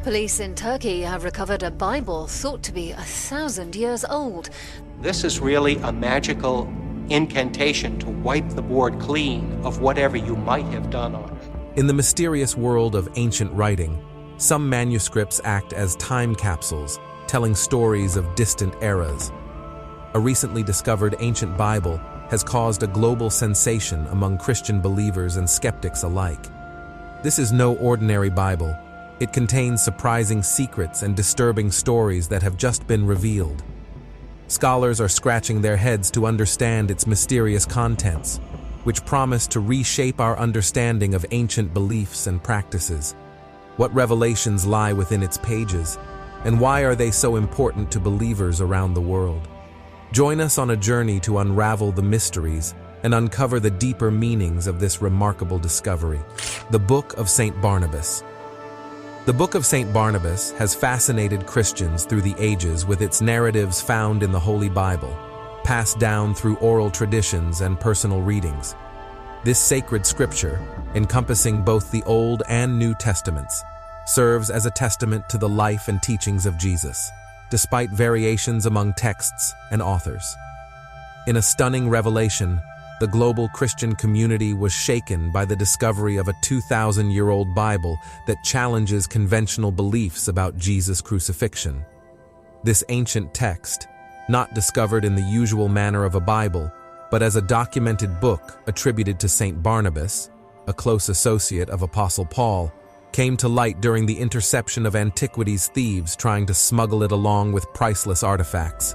Police in Turkey have recovered a Bible thought to be 1,000 years old. This is really a magical incantation to wipe the board clean of whatever you might have done on it. In the mysterious world of ancient writing, some manuscripts act as time capsules, telling stories of distant eras. A recently discovered ancient Bible has caused a global sensation among Christian believers and skeptics alike. This is no ordinary Bible. It contains surprising secrets and disturbing stories that have just been revealed. Scholars are scratching their heads to understand its mysterious contents, which promise to reshape our understanding of ancient beliefs and practices. What revelations lie within its pages, and why are they so important to believers around the world? Join us on a journey to unravel the mysteries and uncover the deeper meanings of this remarkable discovery. The Book of St. Barnabas. The Book of St. Barnabas has fascinated Christians through the ages with its narratives found in the Holy Bible, passed down through oral traditions and personal readings. This sacred scripture, encompassing both the Old and New Testaments, serves as a testament to the life and teachings of Jesus, despite variations among texts and authors. In a stunning revelation, the global Christian community was shaken by the discovery of a 2,000-year-old Bible that challenges conventional beliefs about Jesus' crucifixion. This ancient text, not discovered in the usual manner of a Bible, but as a documented book attributed to St. Barnabas, a close associate of Apostle Paul, came to light during the interception of antiquities thieves trying to smuggle it along with priceless artifacts.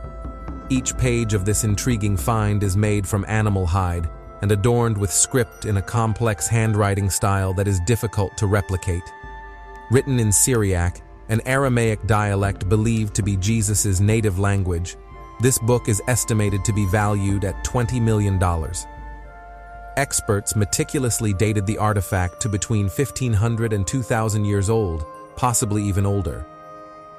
Each page of this intriguing find is made from animal hide and adorned with script in a complex handwriting style that is difficult to replicate. Written in Syriac, an Aramaic dialect believed to be Jesus' native language, this book is estimated to be valued at $20 million. Experts meticulously dated the artifact to between 1,500 and 2,000 years old, possibly even older.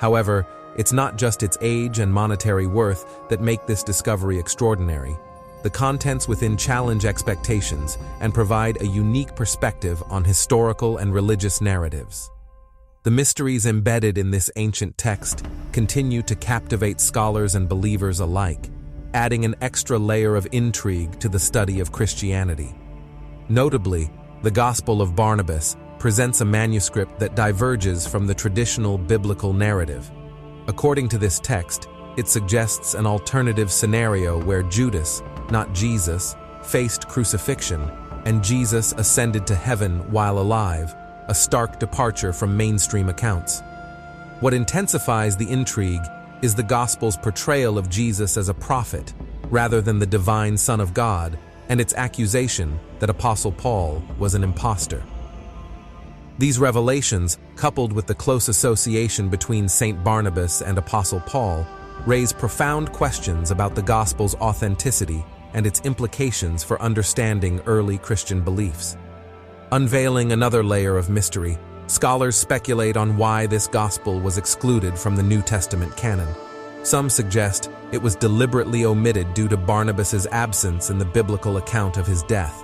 However, it's not just its age and monetary worth that make this discovery extraordinary. The contents within challenge expectations and provide a unique perspective on historical and religious narratives. The mysteries embedded in this ancient text continue to captivate scholars and believers alike, adding an extra layer of intrigue to the study of Christianity. Notably, the Gospel of Barnabas presents a manuscript that diverges from the traditional biblical narrative. According to this text, it suggests an alternative scenario where Judas, not Jesus, faced crucifixion, and Jesus ascended to heaven while alive, a stark departure from mainstream accounts. What intensifies the intrigue is the Gospel's portrayal of Jesus as a prophet, rather than the divine Son of God, and its accusation that Apostle Paul was an impostor. These revelations, coupled with the close association between St. Barnabas and Apostle Paul, raise profound questions about the Gospel's authenticity and its implications for understanding early Christian beliefs. Unveiling another layer of mystery, scholars speculate on why this Gospel was excluded from the New Testament canon. Some suggest it was deliberately omitted due to Barnabas's absence in the biblical account of his death,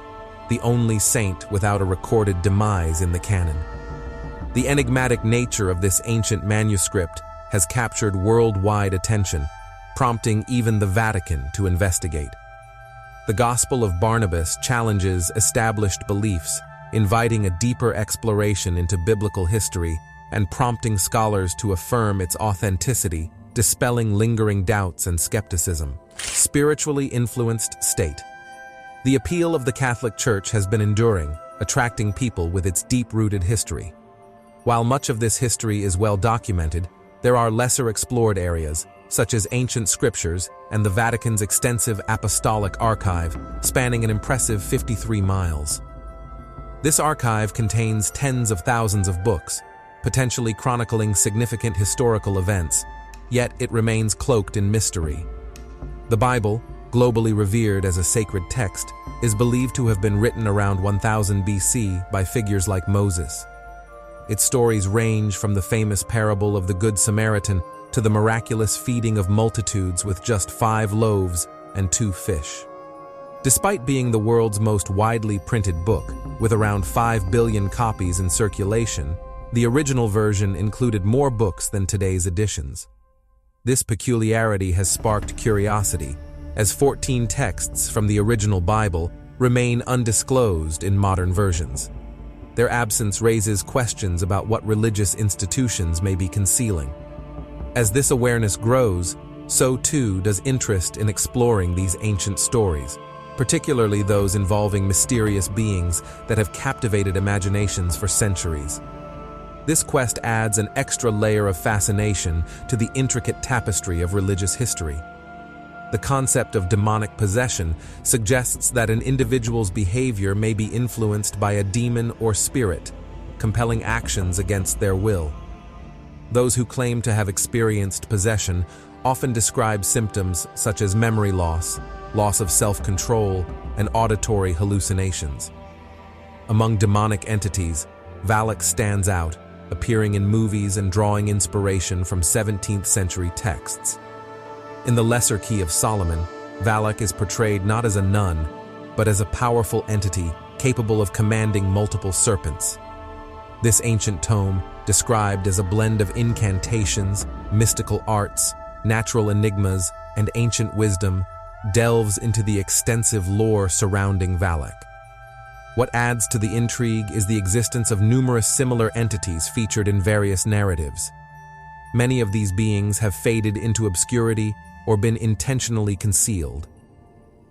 the only saint without a recorded demise in the canon. The enigmatic nature of this ancient manuscript has captured worldwide attention, prompting even the Vatican to investigate. The Gospel of Barnabas challenges established beliefs, inviting a deeper exploration into biblical history and prompting scholars to affirm its authenticity, dispelling lingering doubts and skepticism. Spiritually influenced state. The appeal of the Catholic Church has been enduring, attracting people with its deep-rooted history. While much of this history is well documented, there are lesser explored areas, such as ancient scriptures and the Vatican's extensive apostolic archive, spanning an impressive 53 miles. This archive contains tens of thousands of books, potentially chronicling significant historical events, yet it remains cloaked in mystery. The Bible, globally revered as a sacred text, is believed to have been written around 1000 BC by figures like Moses. Its stories range from the famous parable of the Good Samaritan to the miraculous feeding of multitudes with just 5 loaves and 2 fish. Despite being the world's most widely printed book, with around 5 billion copies in circulation, The original version included more books than today's editions. This peculiarity has sparked curiosity, as 14 texts from the original Bible remain undisclosed in modern versions. Their absence raises questions about what religious institutions may be concealing. As this awareness grows, so too does interest in exploring these ancient stories, particularly those involving mysterious beings that have captivated imaginations for centuries. This quest adds an extra layer of fascination to the intricate tapestry of religious history. The concept of demonic possession suggests that an individual's behavior may be influenced by a demon or spirit, compelling actions against their will. Those who claim to have experienced possession often describe symptoms such as memory loss, loss of self-control, and auditory hallucinations. Among demonic entities, Valak stands out, appearing in movies and drawing inspiration from 17th century texts. In the Lesser Key of Solomon, Valak is portrayed not as a nun, but as a powerful entity capable of commanding multiple serpents. This ancient tome, described as a blend of incantations, mystical arts, natural enigmas, and ancient wisdom, delves into the extensive lore surrounding Valak. What adds to the intrigue is the existence of numerous similar entities featured in various narratives. Many of these beings have faded into obscurity or been intentionally concealed.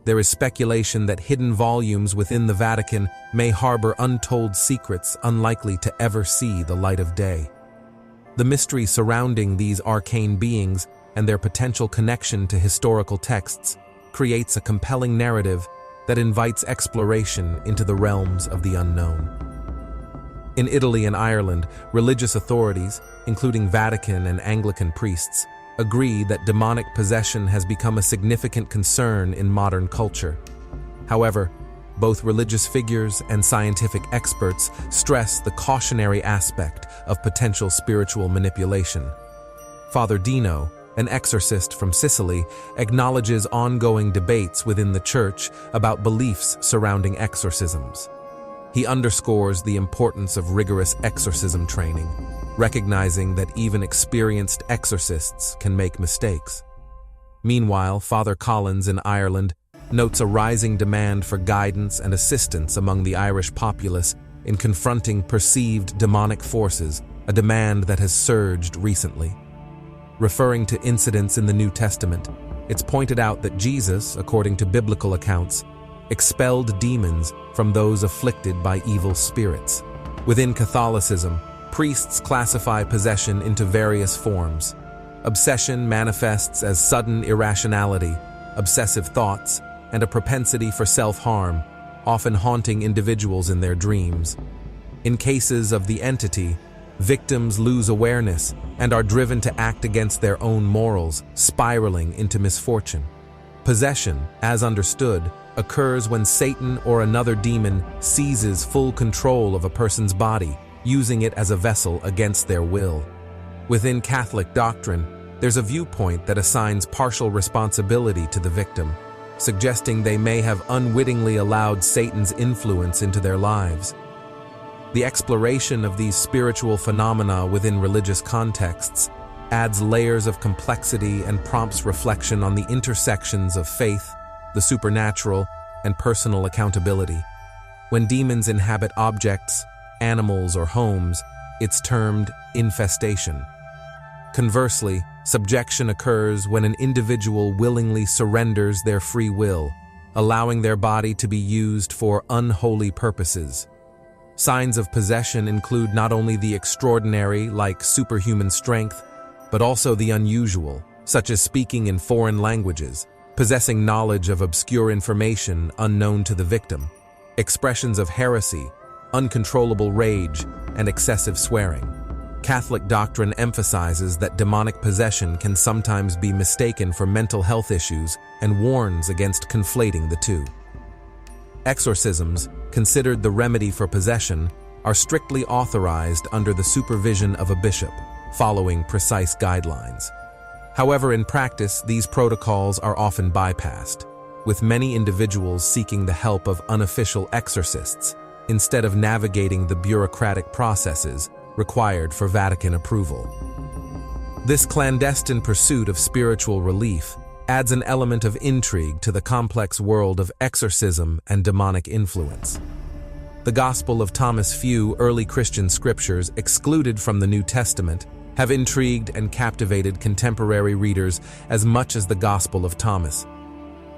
There is speculation that hidden volumes within the Vatican may harbor untold secrets unlikely to ever see the light of day. The mystery surrounding these arcane beings and their potential connection to historical texts creates a compelling narrative that invites exploration into the realms of the unknown. In Italy and Ireland, religious authorities, including Vatican and Anglican priests, agree that demonic possession has become a significant concern in modern culture. However, both religious figures and scientific experts stress the cautionary aspect of potential spiritual manipulation. Father Dino, an exorcist from Sicily, acknowledges ongoing debates within the Church about beliefs surrounding exorcisms. He underscores the importance of rigorous exorcism training, recognizing that even experienced exorcists can make mistakes. Meanwhile, Father Collins in Ireland notes a rising demand for guidance and assistance among the Irish populace in confronting perceived demonic forces, a demand that has surged recently. Referring to incidents in the New Testament, it's pointed out that Jesus, according to biblical accounts, expelled demons from those afflicted by evil spirits. Within Catholicism, priests classify possession into various forms. Obsession manifests as sudden irrationality, obsessive thoughts, and a propensity for self-harm, often haunting individuals in their dreams. In cases of the entity, victims lose awareness and are driven to act against their own morals, spiraling into misfortune. Possession, as understood, occurs when Satan or another demon seizes full control of a person's body, using it as a vessel against their will. Within Catholic doctrine, there's a viewpoint that assigns partial responsibility to the victim, suggesting they may have unwittingly allowed Satan's influence into their lives. The exploration of these spiritual phenomena within religious contexts adds layers of complexity and prompts reflection on the intersections of faith, the supernatural, and personal accountability. When demons inhabit objects, animals, or homes, it's termed infestation. Conversely, subjection occurs when an individual willingly surrenders their free will, allowing their body to be used for unholy purposes. Signs of possession include not only the extraordinary, like superhuman strength, but also the unusual, such as speaking in foreign languages, possessing knowledge of obscure information unknown to the victim, expressions of heresy, uncontrollable rage, and excessive swearing. Catholic doctrine emphasizes that demonic possession can sometimes be mistaken for mental health issues and warns against conflating the two. Exorcisms, considered the remedy for possession, are strictly authorized under the supervision of a bishop, following precise guidelines. However, in practice, these protocols are often bypassed, with many individuals seeking the help of unofficial exorcists instead of navigating the bureaucratic processes required for Vatican approval. This clandestine pursuit of spiritual relief adds an element of intrigue to the complex world of exorcism and demonic influence. The Gospel of Thomas. Few early Christian scriptures excluded from the New Testament have intrigued and captivated contemporary readers as much as the Gospel of Thomas.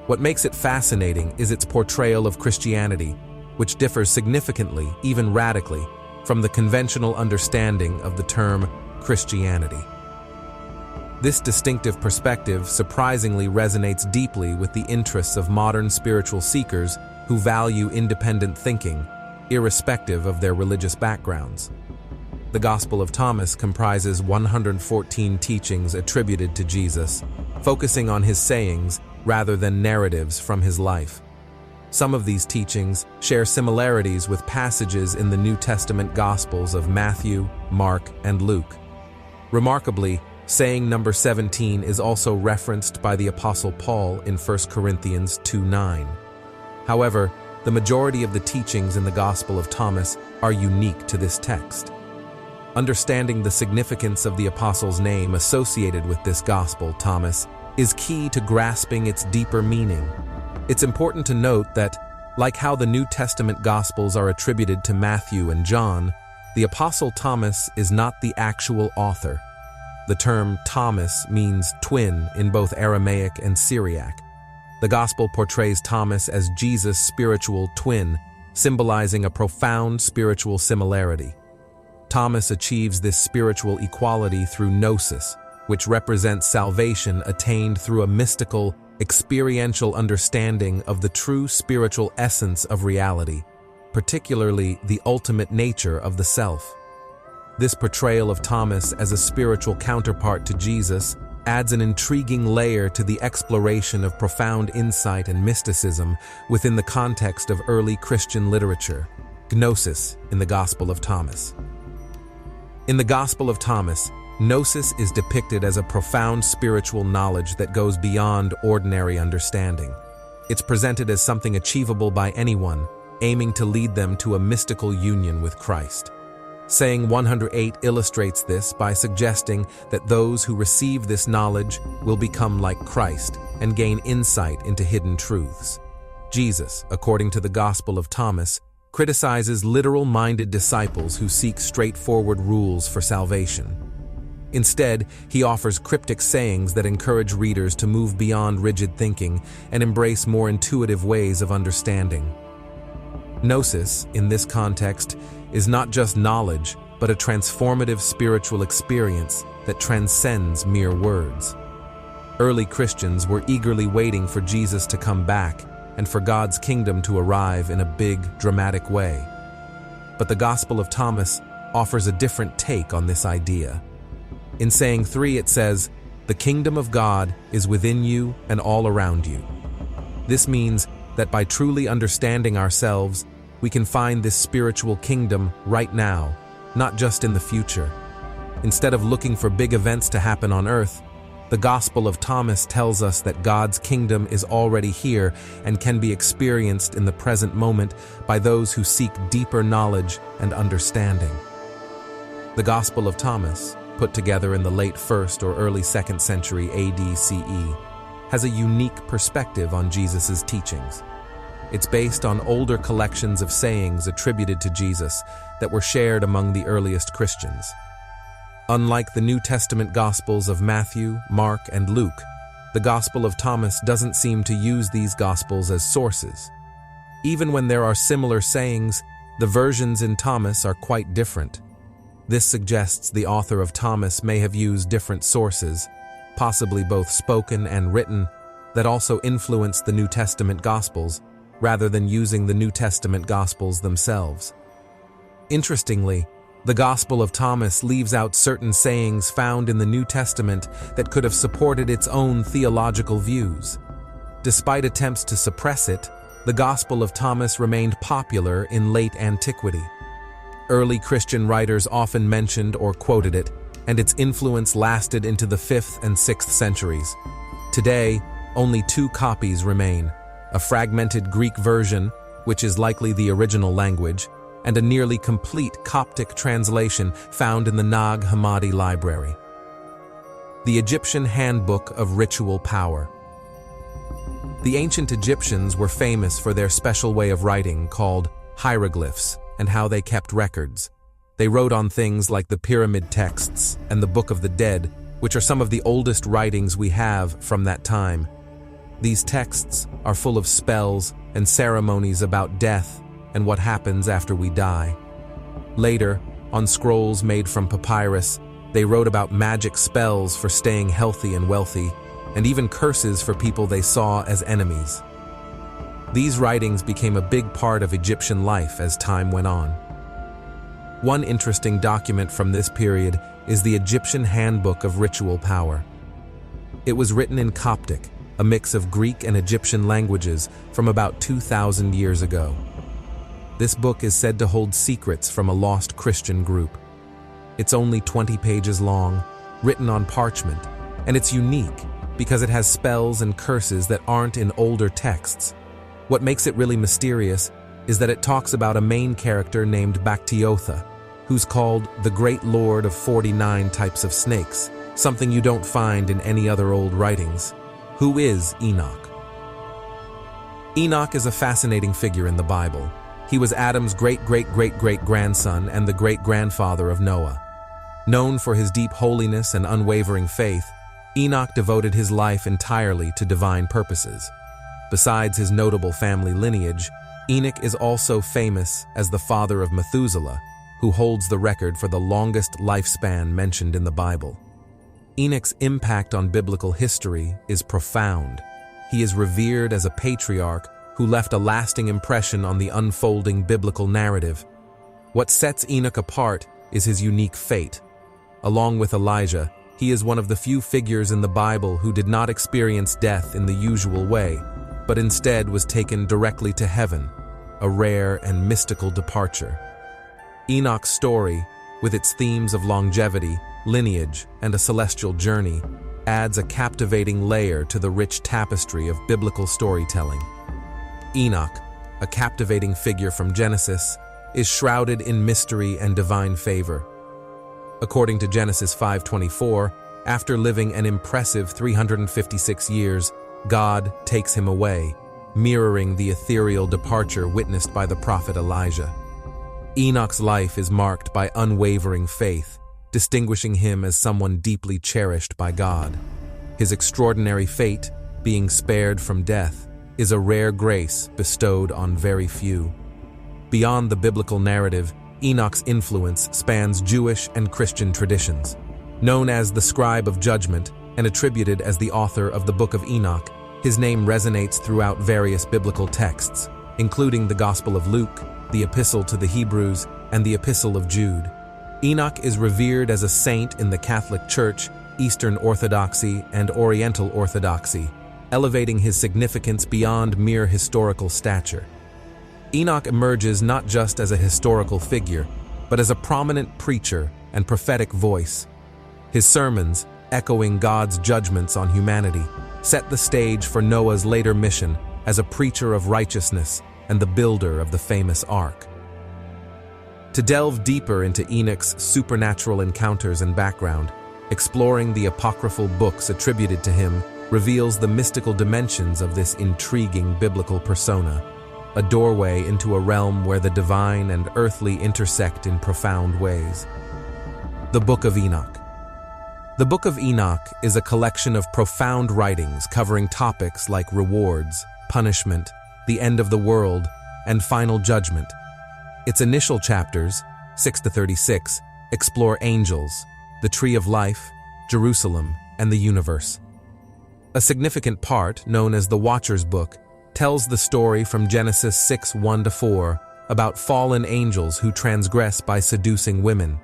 What makes it fascinating is its portrayal of Christianity, which differs significantly, even radically, from the conventional understanding of the term Christianity. This distinctive perspective surprisingly resonates deeply with the interests of modern spiritual seekers who value independent thinking, irrespective of their religious backgrounds. The Gospel of Thomas comprises 114 teachings attributed to Jesus, focusing on his sayings rather than narratives from his life. Some of these teachings share similarities with passages in the New Testament Gospels of Matthew, Mark, and Luke. Remarkably, saying number 17 is also referenced by the Apostle Paul in 1 Corinthians 2:9. However, the majority of the teachings in the Gospel of Thomas are unique to this text. Understanding the significance of the Apostle's name associated with this Gospel, Thomas, is key to grasping its deeper meaning. It's important to note that, like how the New Testament Gospels are attributed to Matthew and John, the Apostle Thomas is not the actual author. The term Thomas means twin in both Aramaic and Syriac. The Gospel portrays Thomas as Jesus' spiritual twin, symbolizing a profound spiritual similarity. Thomas achieves this spiritual equality through gnosis, which represents salvation attained through a mystical, experiential understanding of the true spiritual essence of reality, particularly the ultimate nature of the self. This portrayal of Thomas as a spiritual counterpart to Jesus adds an intriguing layer to the exploration of profound insight and mysticism within the context of early Christian literature, gnosis in the Gospel of Thomas. In the Gospel of Thomas, gnosis is depicted as a profound spiritual knowledge that goes beyond ordinary understanding. It's presented as something achievable by anyone, aiming to lead them to a mystical union with Christ. Saying 108 illustrates this by suggesting that those who receive this knowledge will become like Christ and gain insight into hidden truths. Jesus, according to the Gospel of Thomas, criticizes literal-minded disciples who seek straightforward rules for salvation. Instead, he offers cryptic sayings that encourage readers to move beyond rigid thinking and embrace more intuitive ways of understanding. Gnosis, in this context, is not just knowledge, but a transformative spiritual experience that transcends mere words. Early Christians were eagerly waiting for Jesus to come back and for God's kingdom to arrive in a big, dramatic way. But the Gospel of Thomas offers a different take on this idea. In saying 3, it says, "The kingdom of God is within you and all around you." This means that by truly understanding ourselves, we can find this spiritual kingdom right now, not just in the future. Instead of looking for big events to happen on earth, the Gospel of Thomas tells us that God's kingdom is already here and can be experienced in the present moment by those who seek deeper knowledge and understanding. The Gospel of Thomas, put together in the late 1st or early 2nd century AD/CE, has a unique perspective on Jesus' teachings. It's based on older collections of sayings attributed to Jesus that were shared among the earliest Christians. Unlike the New Testament Gospels of Matthew, Mark, and Luke, the Gospel of Thomas doesn't seem to use these Gospels as sources. Even when there are similar sayings, the versions in Thomas are quite different. This suggests the author of Thomas may have used different sources, possibly both spoken and written, that also influenced the New Testament Gospels, rather than using the New Testament Gospels themselves. Interestingly, the Gospel of Thomas leaves out certain sayings found in the New Testament that could have supported its own theological views. Despite attempts to suppress it, the Gospel of Thomas remained popular in late antiquity. Early Christian writers often mentioned or quoted it, and its influence lasted into the 5th and 6th centuries. Today, only 2 copies remain: a fragmented Greek version, which is likely the original language, and a nearly complete Coptic translation found in the Nag Hammadi Library. The Egyptian Handbook of Ritual Power. The ancient Egyptians were famous for their special way of writing called hieroglyphs and how they kept records. They wrote on things like the pyramid texts and the Book of the Dead, which are some of the oldest writings we have from that time. These texts are full of spells and ceremonies about death and what happens after we die. Later, on scrolls made from papyrus, they wrote about magic spells for staying healthy and wealthy, and even curses for people they saw as enemies. These writings became a big part of Egyptian life as time went on. One interesting document from this period is the Egyptian Handbook of Ritual Power. It was written in Coptic, a mix of Greek and Egyptian languages from about 2,000 years ago. This book is said to hold secrets from a lost Christian group. It's only 20 pages long, written on parchment, and it's unique because it has spells and curses that aren't in older texts. What makes it really mysterious is that it talks about a main character named Bakhtiotha, who's called the Great Lord of 49 types of snakes, something you don't find in any other old writings. Who is Enoch? Enoch is a fascinating figure in the Bible. He was Adam's great-great-great-great-grandson and the great-grandfather of Noah. Known for his deep holiness and unwavering faith, Enoch devoted his life entirely to divine purposes. Besides his notable family lineage, Enoch is also famous as the father of Methuselah, who holds the record for the longest lifespan mentioned in the Bible. Enoch's impact on biblical history is profound. He is revered as a patriarch who left a lasting impression on the unfolding biblical narrative. What sets Enoch apart is his unique fate. Along with Elijah, he is one of the few figures in the Bible who did not experience death in the usual way, but instead was taken directly to heaven, a rare and mystical departure. Enoch's story, with its themes of longevity, lineage, and a celestial journey, adds a captivating layer to the rich tapestry of biblical storytelling. Enoch, a captivating figure from Genesis, is shrouded in mystery and divine favor. According to Genesis 5:24, after living an impressive 356 years, God takes him away, mirroring the ethereal departure witnessed by the prophet Elijah. Enoch's life is marked by unwavering faith, distinguishing him as someone deeply cherished by God. His extraordinary fate, being spared from death, is a rare grace bestowed on very few. Beyond the biblical narrative, Enoch's influence spans Jewish and Christian traditions. Known as the Scribe of Judgment and attributed as the author of the Book of Enoch, his name resonates throughout various biblical texts, including the Gospel of Luke, the Epistle to the Hebrews, and the Epistle of Jude. Enoch is revered as a saint in the Catholic Church, Eastern Orthodoxy, and Oriental Orthodoxy, elevating his significance beyond mere historical stature. Enoch emerges not just as a historical figure, but as a prominent preacher and prophetic voice. His sermons, echoing God's judgments on humanity, set the stage for Noah's later mission as a preacher of righteousness and the builder of the famous ark. To delve deeper into Enoch's supernatural encounters and background, exploring the apocryphal books attributed to him reveals the mystical dimensions of this intriguing biblical persona, a doorway into a realm where the divine and earthly intersect in profound ways. The Book of Enoch. The Book of Enoch is a collection of profound writings covering topics like rewards, punishment, the end of the world, and final judgment. Its initial chapters, 6 to 36, explore angels, the tree of life, Jerusalem, and the universe. A significant part, known as the Watcher's Book, tells the story from Genesis 6:1-4 about fallen angels who transgress by seducing women.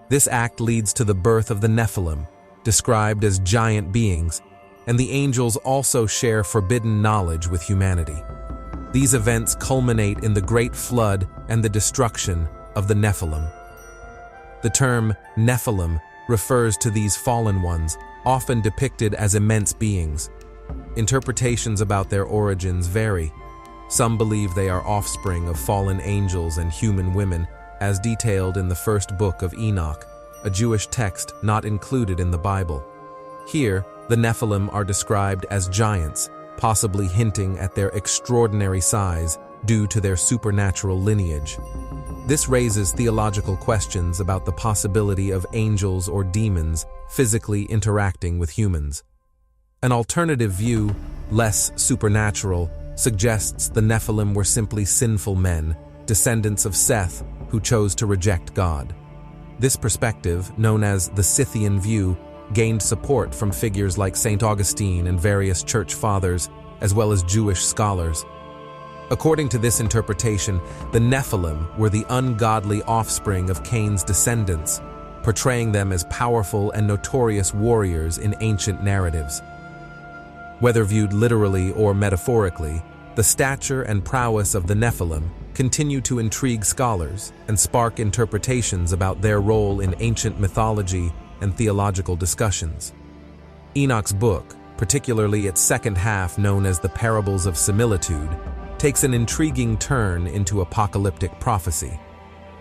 This act leads to the birth of the Nephilim, described as giant beings, and the angels also share forbidden knowledge with humanity. These events culminate in the Great Flood and the destruction of the Nephilim. The term Nephilim refers to these fallen ones, often depicted as immense beings. Interpretations about their origins vary. Some believe they are offspring of fallen angels and human women, as detailed in the first book of Enoch, a Jewish text not included in the Bible. Here, the Nephilim are described as giants, possibly hinting at their extraordinary size due to their supernatural lineage. This raises theological questions about the possibility of angels or demons physically interacting with humans. An alternative view, less supernatural, suggests the Nephilim were simply sinful men, descendants of Seth, who chose to reject God. This perspective, known as the Scythian view, gained support from figures like St. Augustine and various church fathers, as well as Jewish scholars. According to this interpretation, the Nephilim were the ungodly offspring of Cain's descendants, portraying them as powerful and notorious warriors in ancient narratives. Whether viewed literally or metaphorically, the stature and prowess of the Nephilim continue to intrigue scholars and spark interpretations about their role in ancient mythology and theological discussions. Enoch's book, particularly its second half known as the Parables of Similitude, takes an intriguing turn into apocalyptic prophecy.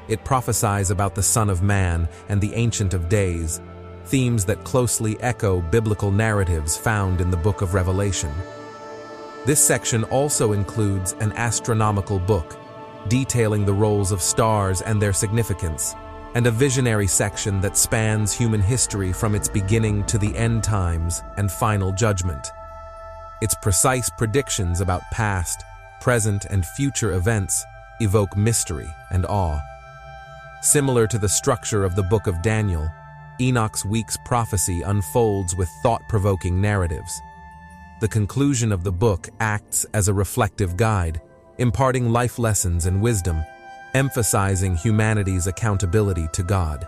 It prophesies about the Son of Man and the Ancient of Days, themes that closely echo biblical narratives found in the book of Revelation. This section also includes an astronomical book, detailing the roles of stars and their significance, and a visionary section that spans human history from its beginning to the end times and final judgment. Its precise predictions about past, present, and future events evoke mystery and awe. Similar to the structure of the book of Daniel, Enoch's week's prophecy unfolds with thought-provoking narratives. The conclusion of the book acts as a reflective guide, imparting life lessons and wisdom, emphasizing humanity's accountability to God.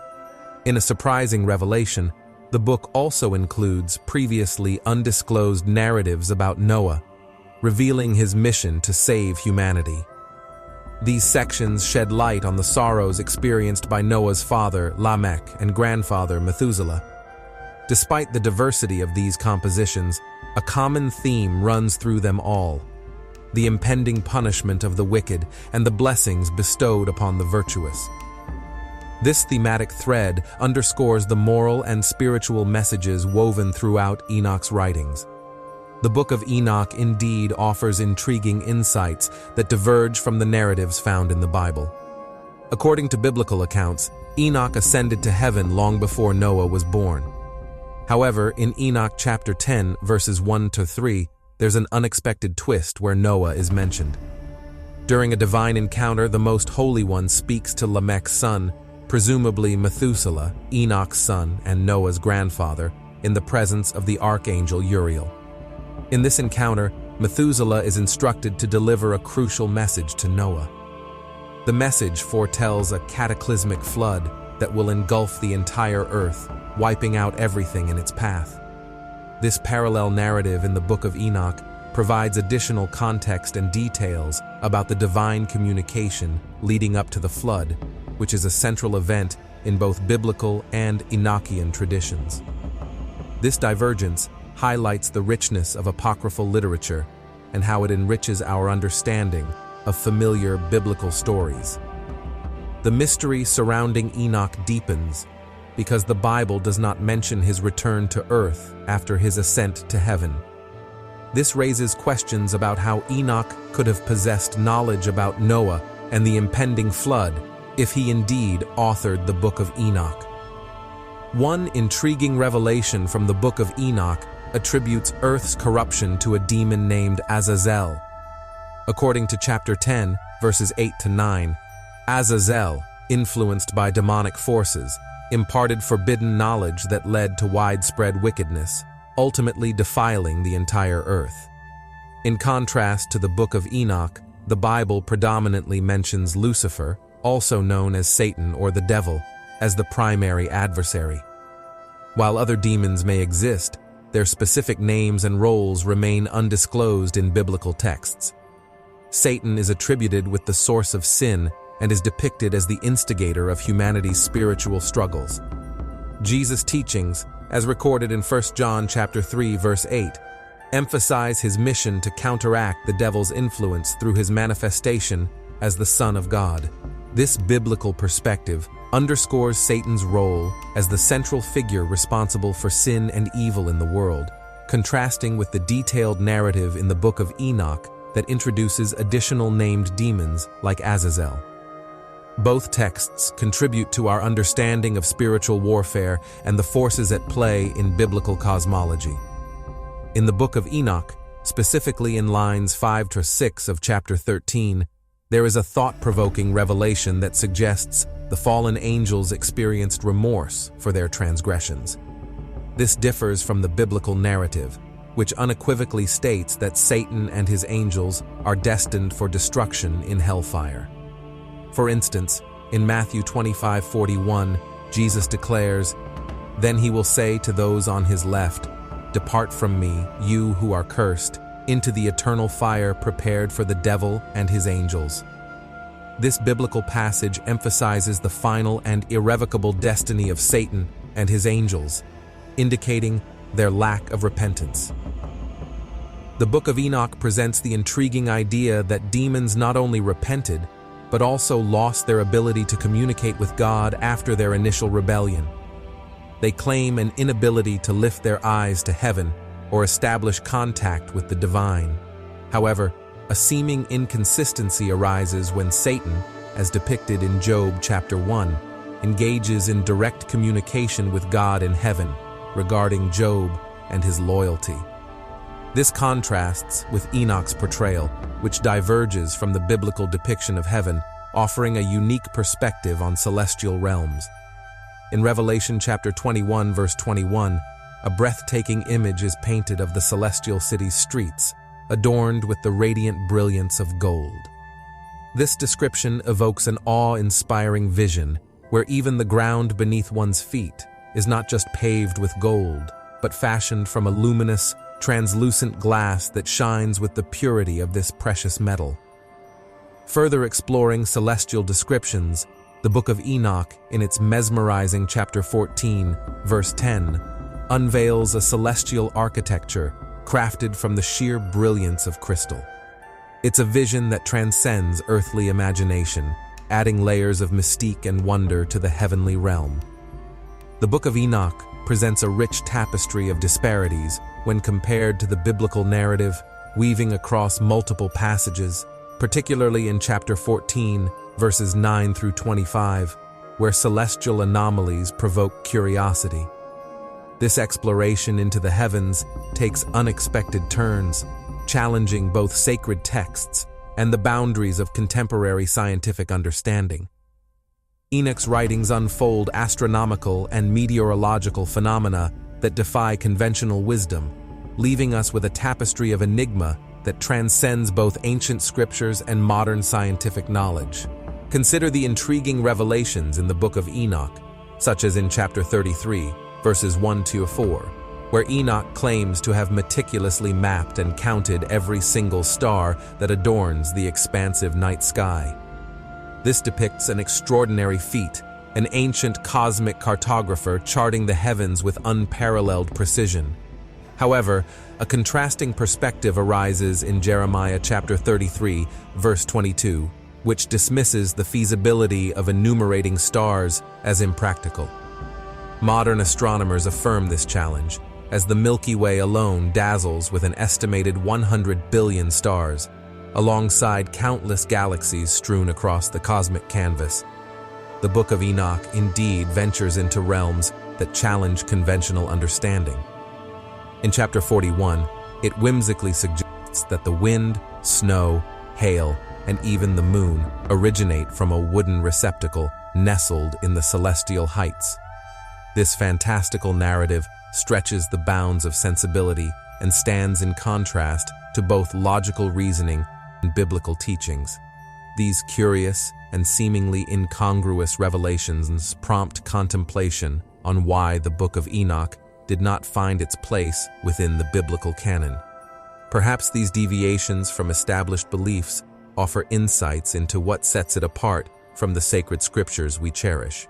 In a surprising revelation, the book also includes previously undisclosed narratives about Noah, revealing his mission to save humanity. These sections shed light on the sorrows experienced by Noah's father, Lamech, and grandfather, Methuselah. Despite the diversity of these compositions, a common theme runs through them all: the impending punishment of the wicked and the blessings bestowed upon the virtuous. This thematic thread underscores the moral and spiritual messages woven throughout Enoch's writings. The Book of Enoch indeed offers intriguing insights that diverge from the narratives found in the Bible. According to biblical accounts, Enoch ascended to heaven long before Noah was born. However, in Enoch chapter 10, verses 1 to 3, there's an unexpected twist where Noah is mentioned. During a divine encounter, the Most Holy One speaks to Lamech's son, presumably Methuselah, Enoch's son and Noah's grandfather, in the presence of the archangel Uriel. In this encounter, Methuselah is instructed to deliver a crucial message to Noah. The message foretells a cataclysmic flood that will engulf the entire earth, wiping out everything in its path. This parallel narrative in the Book of Enoch provides additional context and details about the divine communication leading up to the flood, which is a central event in both biblical and Enochian traditions. This divergence highlights the richness of apocryphal literature and how it enriches our understanding of familiar biblical stories. The mystery surrounding Enoch deepens because the Bible does not mention his return to earth after his ascent to heaven. This raises questions about how Enoch could have possessed knowledge about Noah and the impending flood if he indeed authored the Book of Enoch. One intriguing revelation from the Book of Enoch attributes Earth's corruption to a demon named Azazel. According to chapter 10, verses 8 to 9, Azazel, influenced by demonic forces, imparted forbidden knowledge that led to widespread wickedness, ultimately defiling the entire earth. In contrast to the Book of Enoch, the Bible predominantly mentions Lucifer, also known as Satan or the devil, as the primary adversary. While other demons may exist, their specific names and roles remain undisclosed in biblical texts. Satan is attributed with the source of sin and is depicted as the instigator of humanity's spiritual struggles. Jesus' teachings, as recorded in 1 John chapter 3, verse 8, emphasize his mission to counteract the devil's influence through his manifestation as the Son of God. This biblical perspective underscores Satan's role as the central figure responsible for sin and evil in the world, contrasting with the detailed narrative in the Book of Enoch that introduces additional named demons like Azazel. Both texts contribute to our understanding of spiritual warfare and the forces at play in biblical cosmology. In the Book of Enoch, specifically in lines 5 to 6 of chapter 13, there is a thought-provoking revelation that suggests the fallen angels experienced remorse for their transgressions. This differs from the biblical narrative, which unequivocally states that Satan and his angels are destined for destruction in hellfire. For instance, in Matthew 25:41, Jesus declares, "Then he will say to those on his left, 'Depart from me, you who are cursed, into the eternal fire prepared for the devil and his angels.'" This biblical passage emphasizes the final and irrevocable destiny of Satan and his angels, indicating their lack of repentance. The Book of Enoch presents the intriguing idea that demons not only repented, but also lost their ability to communicate with God after their initial rebellion. They claim an inability to lift their eyes to heaven or establish contact with the divine. However, a seeming inconsistency arises when Satan, as depicted in Job chapter 1, engages in direct communication with God in heaven regarding Job and his loyalty. This contrasts with Enoch's portrayal, which diverges from the biblical depiction of heaven, offering a unique perspective on celestial realms. In Revelation chapter 21, verse 21, a breathtaking image is painted of the celestial city's streets, adorned with the radiant brilliance of gold. This description evokes an awe-inspiring vision where even the ground beneath one's feet is not just paved with gold, but fashioned from a luminous, translucent glass that shines with the purity of this precious metal. Further exploring celestial descriptions, the Book of Enoch, in its mesmerizing chapter 14, verse 10, unveils a celestial architecture crafted from the sheer brilliance of crystal. It's a vision that transcends earthly imagination, adding layers of mystique and wonder to the heavenly realm. The Book of Enoch presents a rich tapestry of disparities when compared to the biblical narrative, weaving across multiple passages, particularly in chapter 14, verses 9 through 25, where celestial anomalies provoke curiosity. This exploration into the heavens takes unexpected turns, challenging both sacred texts and the boundaries of contemporary scientific understanding. Enoch's writings unfold astronomical and meteorological phenomena that defy conventional wisdom, leaving us with a tapestry of enigma that transcends both ancient scriptures and modern scientific knowledge. Consider the intriguing revelations in the Book of Enoch, such as in chapter 33, verses 1 to 4, where Enoch claims to have meticulously mapped and counted every single star that adorns the expansive night sky. This depicts an extraordinary feat, an ancient cosmic cartographer charting the heavens with unparalleled precision. However, a contrasting perspective arises in Jeremiah chapter 33, verse 22, which dismisses the feasibility of enumerating stars as impractical. Modern astronomers affirm this challenge, as the Milky Way alone dazzles with an estimated 100 billion stars, alongside countless galaxies strewn across the cosmic canvas. The Book of Enoch indeed ventures into realms that challenge conventional understanding. In chapter 41, it whimsically suggests that the wind, snow, hail, and even the moon originate from a wooden receptacle nestled in the celestial heights. This fantastical narrative stretches the bounds of sensibility and stands in contrast to both logical reasoning and biblical teachings. These curious and seemingly incongruous revelations prompt contemplation on why the Book of Enoch did not find its place within the biblical canon. Perhaps these deviations from established beliefs offer insights into what sets it apart from the sacred scriptures we cherish.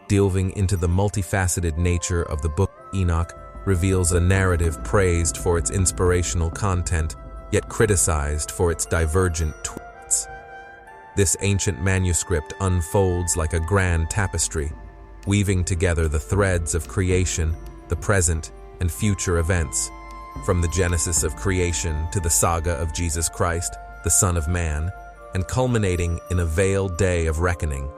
Delving into the multifaceted nature of the Book of Enoch, reveals a narrative praised for its inspirational content, yet criticized for its divergent twists. This ancient manuscript unfolds like a grand tapestry, weaving together the threads of creation, the present, and future events, from the genesis of creation to the saga of Jesus Christ, the Son of Man, and culminating in a veiled day of reckoning.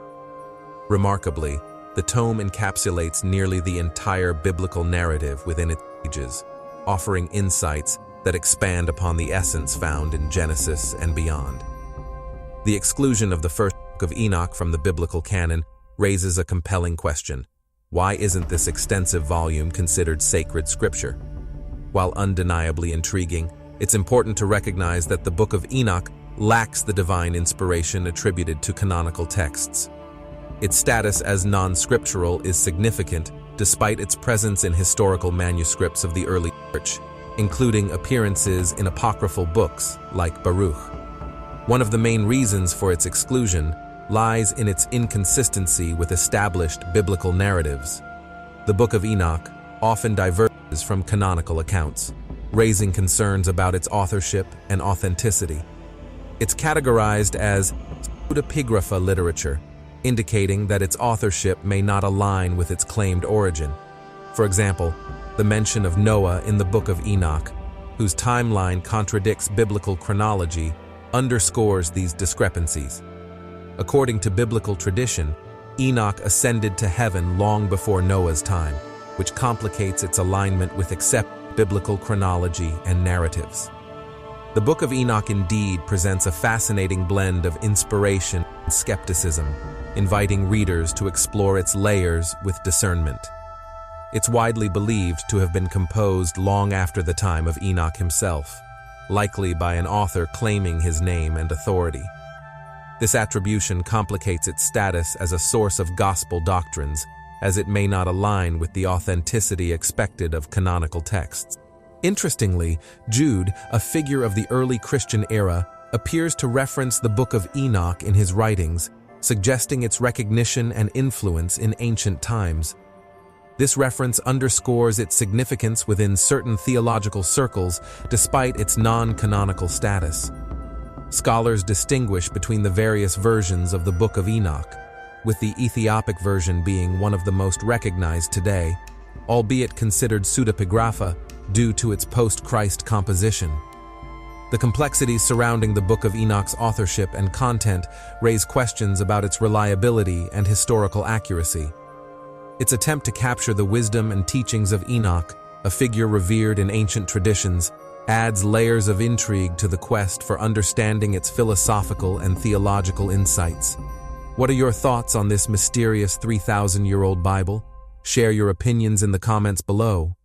Remarkably, the tome encapsulates nearly the entire biblical narrative within its pages, offering insights that expand upon the essence found in Genesis and beyond. The exclusion of the first book of Enoch from the biblical canon raises a compelling question. Why isn't this extensive volume considered sacred scripture? While undeniably intriguing, it's important to recognize that the Book of Enoch lacks the divine inspiration attributed to canonical texts. Its status as non-scriptural is significant despite its presence in historical manuscripts of the early church, including appearances in apocryphal books like Baruch. One of the main reasons for its exclusion lies in its inconsistency with established biblical narratives. The Book of Enoch often diverges from canonical accounts, raising concerns about its authorship and authenticity. It's categorized as pseudepigrapha literature, indicating that its authorship may not align with its claimed origin. For example, the mention of Noah in the Book of Enoch, whose timeline contradicts biblical chronology, underscores these discrepancies. According to biblical tradition, Enoch ascended to heaven long before Noah's time, which complicates its alignment with accepted biblical chronology and narratives. The Book of Enoch indeed presents a fascinating blend of inspiration and skepticism, inviting readers to explore its layers with discernment. It's widely believed to have been composed long after the time of Enoch himself, likely by an author claiming his name and authority. This attribution complicates its status as a source of gospel doctrines, as it may not align with the authenticity expected of canonical texts. Interestingly, Jude, a figure of the early Christian era, appears to reference the Book of Enoch in his writings, suggesting its recognition and influence in ancient times. This reference underscores its significance within certain theological circles despite its non-canonical status. Scholars distinguish between the various versions of the Book of Enoch, with the Ethiopic version being one of the most recognized today, albeit considered pseudepigrapha due to its post-Christ composition. The complexities surrounding the Book of Enoch's authorship and content raise questions about its reliability and historical accuracy. Its attempt to capture the wisdom and teachings of Enoch, a figure revered in ancient traditions, adds layers of intrigue to the quest for understanding its philosophical and theological insights. What are your thoughts on this mysterious 3,000-year-old Bible? Share your opinions in the comments below.